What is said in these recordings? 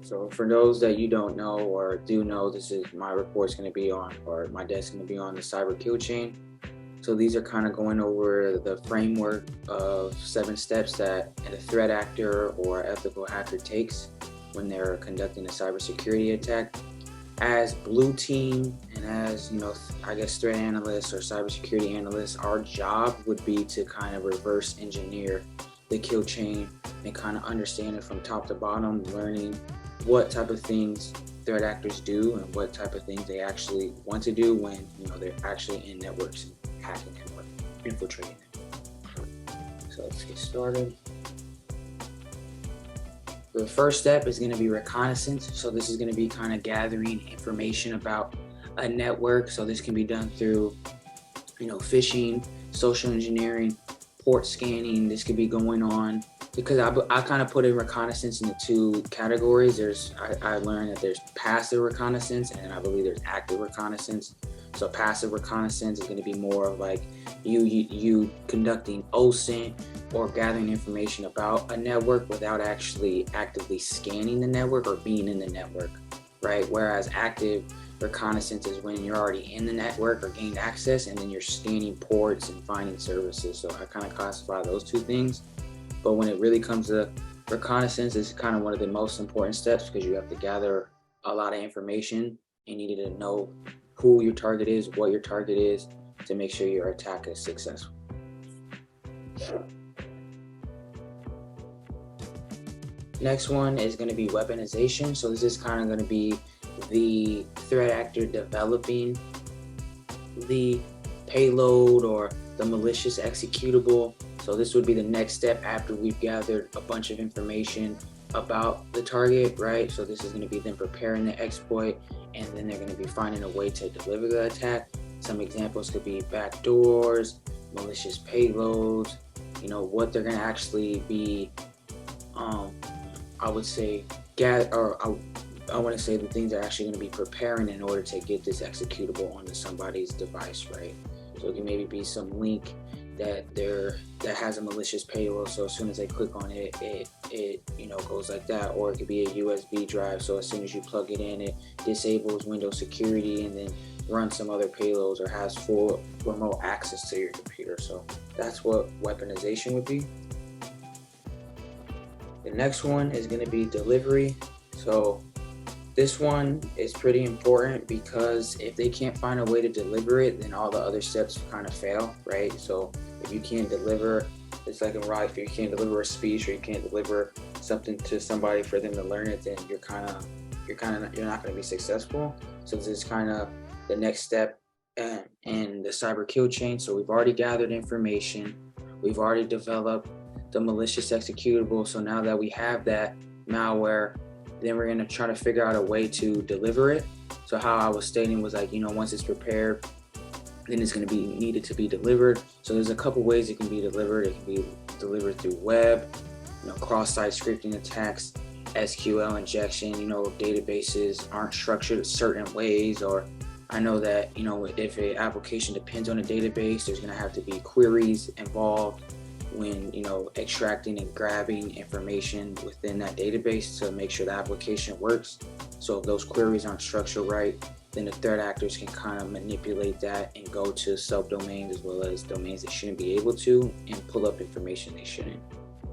So for those that you don't know or do know, this is my report's going to be on, or my desk going to be on the cyber kill chain. So these are kind of going over the framework of 7 steps that a threat actor or ethical hacker takes when they're conducting a cybersecurity attack. As blue team and as, I guess threat analysts or cybersecurity analysts, our job would be to kind of reverse engineer the kill chain and kind of understand it from top to bottom, learning what type of things threat actors do and what type of things they actually want to do when they're actually in networks and hacking and infiltrating them. So let's get started. The first step is going to be reconnaissance. So this is going to be kind of gathering information about a network. So this can be done through, phishing, social engineering, port scanning. This could be going on because I kind of put in reconnaissance into 2 categories. I learned that there's passive reconnaissance and I believe there's active reconnaissance. So passive reconnaissance is going to be more of like you conducting OSINT or gathering information about a network without actually actively scanning the network or being in the network, right? Whereas active reconnaissance is when you're already in the network or gained access and then you're scanning ports and finding services. So I kind of classify those 2 things. But when it really comes to reconnaissance, it's kind of one of the most important steps because you have to gather a lot of information and you need to know who your target is, what your target is, to make sure your attack is successful. Next one is going to be weaponization. So this is kind of going to be the threat actor developing the payload or the malicious executable. So this would be the next step after we've gathered a bunch of information about the target, right? So this is going to be them preparing the exploit, and then they're going to be finding a way to deliver the attack. Some examples could be backdoors, malicious payloads, what they're going to actually be, I would say, I want to say the things they're actually going to be preparing in order to get this executable onto somebody's device, right? So it can maybe be some link that has a malicious payload. So as soon as they click on it, it goes like that. Or it could be a USB drive. So as soon as you plug it in, it disables Windows security and then runs some other payloads or has full remote access to your computer. So that's what weaponization would be. The next one is going to be delivery. So this one is pretty important because if they can't find a way to deliver it, then all the other steps kind of fail, right? So if you can't deliver, it's like in life, if you can't deliver a speech or you can't deliver something to somebody for them to learn it, then you're not going to be successful. So this is kind of the next step in the cyber kill chain. So we've already gathered information, we've already developed the malicious executable. So now that we have that malware, then we're going to try to figure out a way to deliver it. So how I was stating was like, once it's prepared, then it's going to be needed to be delivered. So there's a couple ways it can be delivered. It can be delivered through web, cross-site scripting attacks, SQL injection, databases aren't structured certain ways, or I know that, if an application depends on a database, there's going to have to be queries involved when extracting and grabbing information within that database to make sure the application works. So if those queries aren't structured right, then the threat actors can kind of manipulate that and go to subdomains as well as domains they shouldn't be able to and pull up information they shouldn't.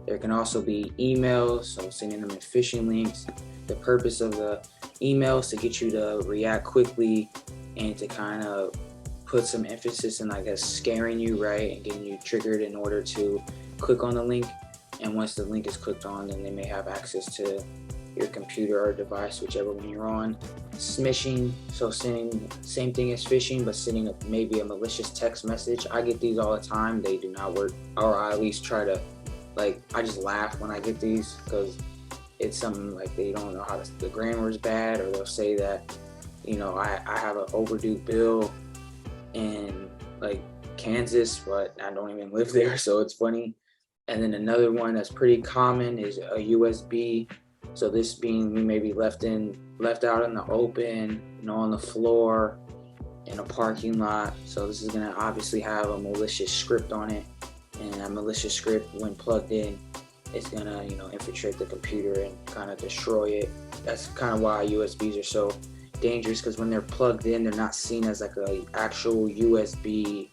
There can also be emails, so sending them in phishing links. The purpose of the email is to get you to react quickly and to kind of put some emphasis in, I guess, scaring you, right, and getting you triggered in order to click on the link. And once the link is clicked on, then they may have access to your computer or device, whichever one you're on. Smishing, so sending, same thing as phishing, but sending maybe a malicious text message. I get these all the time. They do not work, or I at least try to, I just laugh when I get these because it's something like they don't know how the grammar is bad, or they'll say that, I have an overdue bill in Kansas, but I don't even live there, so it's funny. And then another one that's pretty common is a USB. So this being maybe left out in the open, on the floor, in a parking lot. So this is gonna obviously have a malicious script on it, and that malicious script, when plugged in, is gonna infiltrate the computer and kind of destroy it that's kind of why USBs are so dangerous, because when they're plugged in, they're not seen as like a actual USB,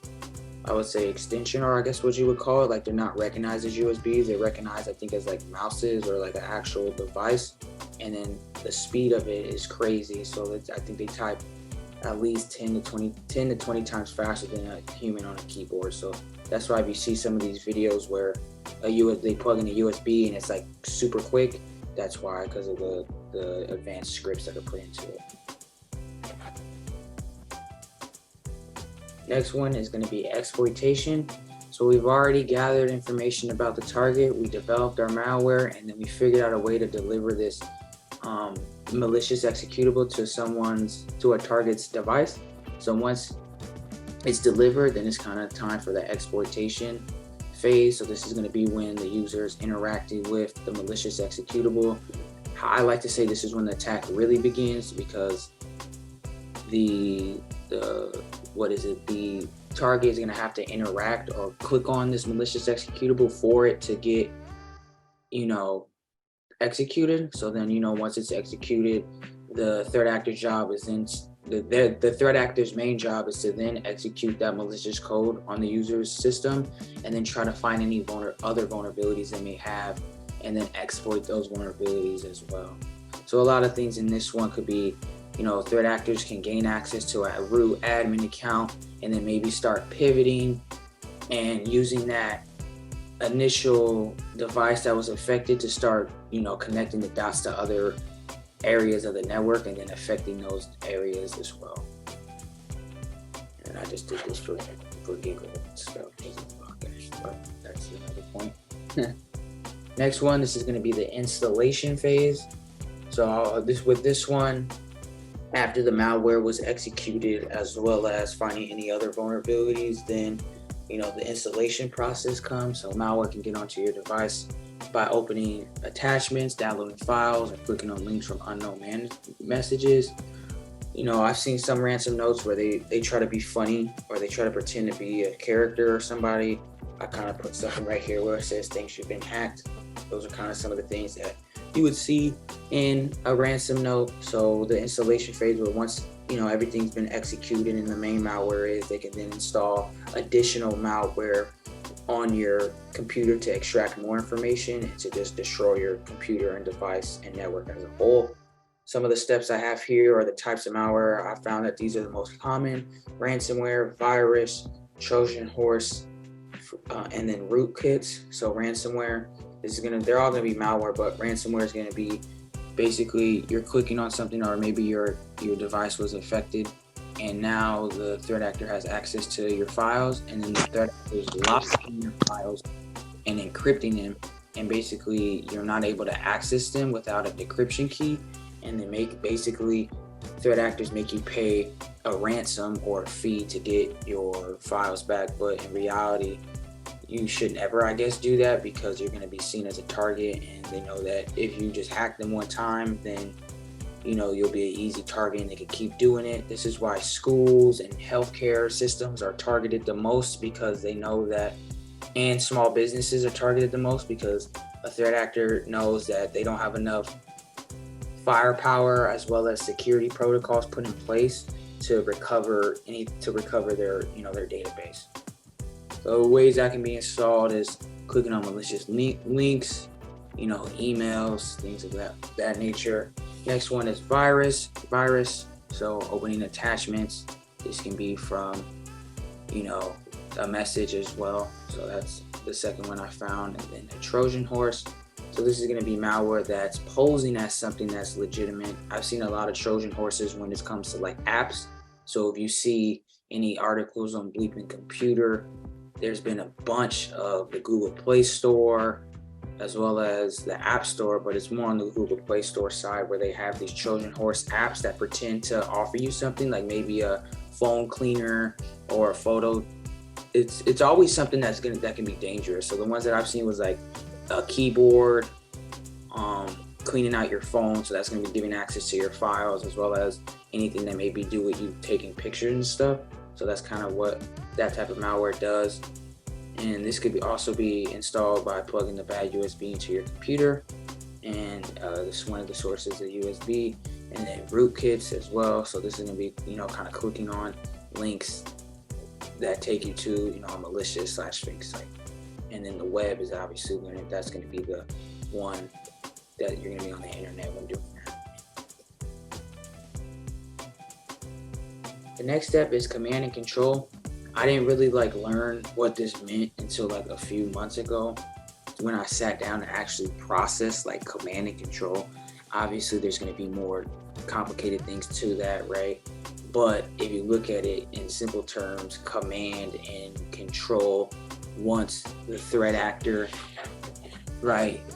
I would say, extension, or I guess what you would call it. Like, they're not recognized as USBs. They're recognized, I think, as like mouses or like an actual device. And then the speed of it is crazy. So I think they type at least 10 to 20 times faster than a human on a keyboard. So that's why if you see some of these videos where they plug in a USB and it's like super quick, that's why, because of the advanced scripts that are put into it. Next one is going to be exploitation. So we've already gathered information about the target, we developed our malware, and then we figured out a way to deliver this malicious executable to a target's device. So once it's delivered, then it's kind of time for the exploitation phase. So this is going to be when the user is interacting with the malicious executable. I like to say this is when the attack really begins, because the target is going to have to interact or click on this malicious executable for it to get, executed. So then, once it's executed, the threat actor's job is then the threat actor's main job is to then execute that malicious code on the user's system, and then try to find any other vulnerabilities they may have, and then exploit those vulnerabilities as well. So a lot of things in this one could be, threat actors can gain access to a root admin account and then maybe start pivoting and using that initial device that was affected to start, connecting the dots to other areas of the network and then affecting those areas as well. And I just did this for giggles and stuff, but that's another point. Next one, this is going to be the installation phase. So with this one, after the malware was executed, as well as finding any other vulnerabilities, then the installation process comes. So malware can get onto your device by opening attachments, downloading files, and clicking on links from unknown messages. I've seen some ransom notes where they try to be funny, or they try to pretend to be a character or somebody. I kind of put something right here where it says "thanks, you've been hacked." Those are kind of some of the things that you would see in a ransom note. So the installation phase, where once everything's been executed and the main malware is, they can then install additional malware on your computer to extract more information and to just destroy your computer and device and network as a whole. Some of the steps I have here are the types of malware. I found that these are the most common: ransomware, virus, Trojan horse, and then rootkits. So ransomware they're all gonna be malware, but ransomware is gonna be basically you're clicking on something, or maybe your device was affected, and now the threat actor has access to your files, and then the threat actor is locking your files and encrypting them, and basically you're not able to access them without a decryption key, and then basically threat actors make you pay a ransom or a fee to get your files back. But in reality, you should never, I guess, do that, because you're going to be seen as a target, and they know that if you just hack them one time, then you'll be an easy target and they can keep doing it. This is why schools and healthcare systems are targeted the most, because they know that, and small businesses are targeted the most, because a threat actor knows that they don't have enough firepower as well as security protocols put in place to recover their database. So ways that can be installed is clicking on malicious links, emails, things of that nature. Next one is virus. So opening attachments. This can be from, a message as well. So that's the second one I found. And then the Trojan horse. So this is going to be malware that's posing as something that's legitimate. I've seen a lot of Trojan horses when it comes to like apps. So if you see any articles on Bleeping Computer, there's been a bunch of the Google Play Store as well as the App Store, but it's more on the Google Play Store side, where they have these Trojan horse apps that pretend to offer you something like maybe a phone cleaner or a photo. It's always something that can be dangerous. So the ones that I've seen was like a keyboard, cleaning out your phone. So that's going to be giving access to your files, as well as anything that maybe do with you taking pictures and stuff. So that's kind of what that type of malware does. And this could also be installed by plugging the bad USB into your computer. and this is one of the sources of USB, and then rootkits as well. So this is going to be, kind of clicking on links that take you to, a malicious / fake site. And then the web is obviously that's going to be the one that you're going to be on the internet when doing that. The next step is command and control. I didn't really learn what this meant until a few months ago when I sat down to actually process command and control. Obviously there's going to be more complicated things to that, right? But if you look at it in simple terms, command and control, once the threat actor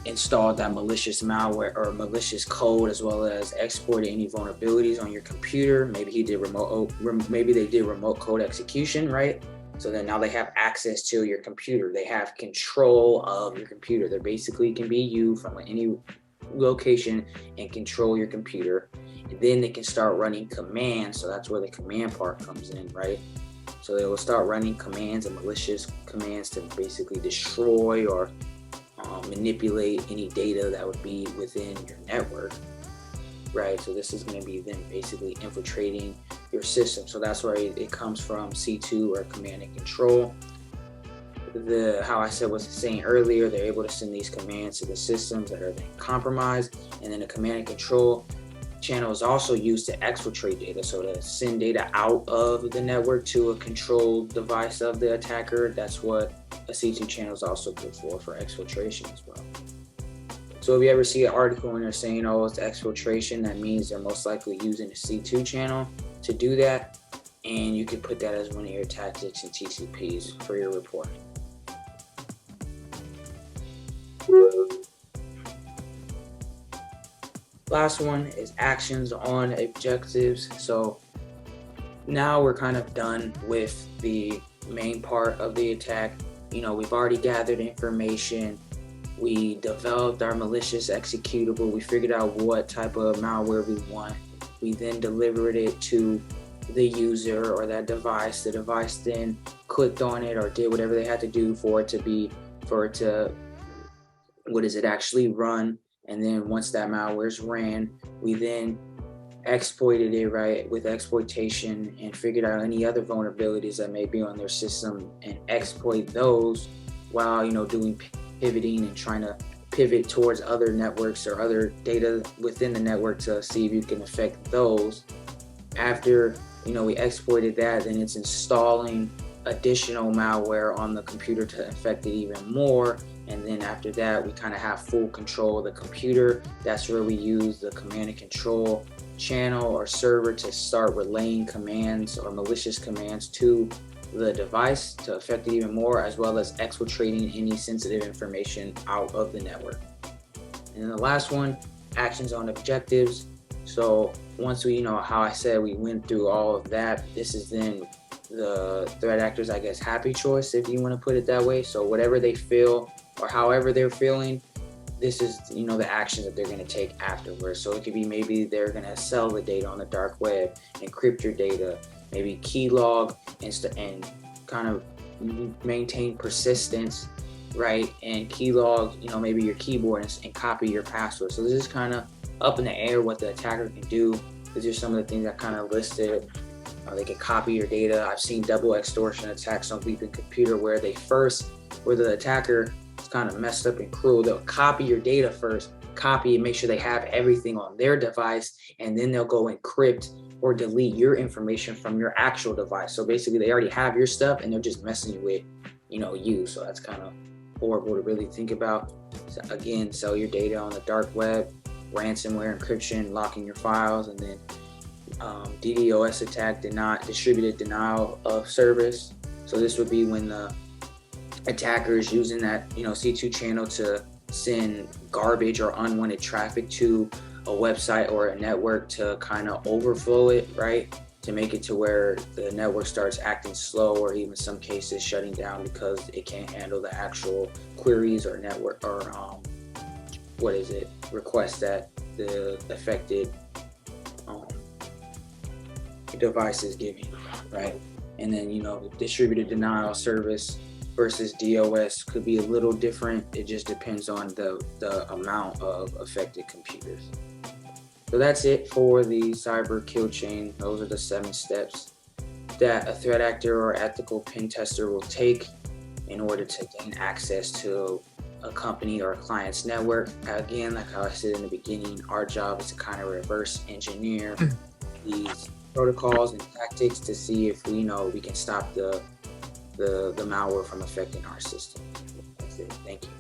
installed that malicious malware or malicious code, as well as exported any vulnerabilities on your computer, maybe they did remote code execution, right? So then now they have access to your computer. They have control of your computer. They basically can be you from any location and control your computer. And then they can start running commands. So that's where the command part comes in, right? So they will start running commands and malicious commands to basically destroy or manipulate any data that would be within your network, right? So this is going to be them basically infiltrating your system. So that's where it comes from, C2 or command and control. How I was saying earlier, they're able to send these commands to the systems that are then compromised, and then the command and control channel is also used to exfiltrate data, so to send data out of the network to a controlled device of the attacker. That's what a C2 channel is also good for exfiltration as well. So if you ever see an article and they're saying, oh, it's exfiltration, that means they're most likely using a C2 channel to do that, and you can put that as one of your tactics and TCPs for your reporting. Last one is actions on objectives. So now we're kind of done with the main part of the attack. We've already gathered information. We developed our malicious executable. We figured out what type of malware we want. We then delivered it to the user or that device. The device then clicked on it or did whatever they had to do for it to actually run. And then once that malware's ran, we then exploited it, right, with exploitation, and figured out any other vulnerabilities that may be on their system and exploit those while, doing pivoting and trying to pivot towards other networks or other data within the network to see if you can affect those. After, we exploited that, then it's installing additional malware on the computer to infect it even more. And then after that, we kind of have full control of the computer. That's where we use the command and control channel or server to start relaying commands or malicious commands to the device to affect it even more, as well as exfiltrating any sensitive information out of the network. And then the last one, actions on objectives. So once we, how I said we went through all of that, this is then the threat actors, happy choice, if you want to put it that way. So whatever they feel or however they're feeling, this is, the actions that they're going to take afterwards. So it could be maybe they're going to sell the data on the dark web, encrypt your data, maybe keylog and kind of maintain persistence, right? And keylog, maybe your keyboard and copy your password. So this is kind of up in the air what the attacker can do. These are some of the things I kind of listed. They can copy your data. I've seen double extortion attacks on Beeping Computer where the attacker is kind of messed up and cruel. They'll copy your data first, copy and make sure they have everything on their device, and then they'll go encrypt or delete your information from your actual device. So basically they already have your stuff and they're just messing with, you. So that's kind of horrible to really think about. So again, sell your data on the dark web, ransomware, encryption, locking your files, and then DDoS attack, distributed denial of service. So this would be when the attacker is using that C2 channel to send garbage or unwanted traffic to a website or a network to kind of overflow it, right? To make it to where the network starts acting slow, or even some cases shutting down because it can't handle the actual queries or network or requests that the affected device is giving, right? And then distributed denial of service versus DOS could be a little different. It just depends on the amount of affected computers. So that's it for the cyber kill chain. Those are the 7 steps that a threat actor or ethical pen tester will take in order to gain access to a company or a client's network. Again, like how I said in the beginning, our job is to kind of reverse engineer these protocols and tactics to see if we know we can stop the malware from affecting our system. That's it. Thank you.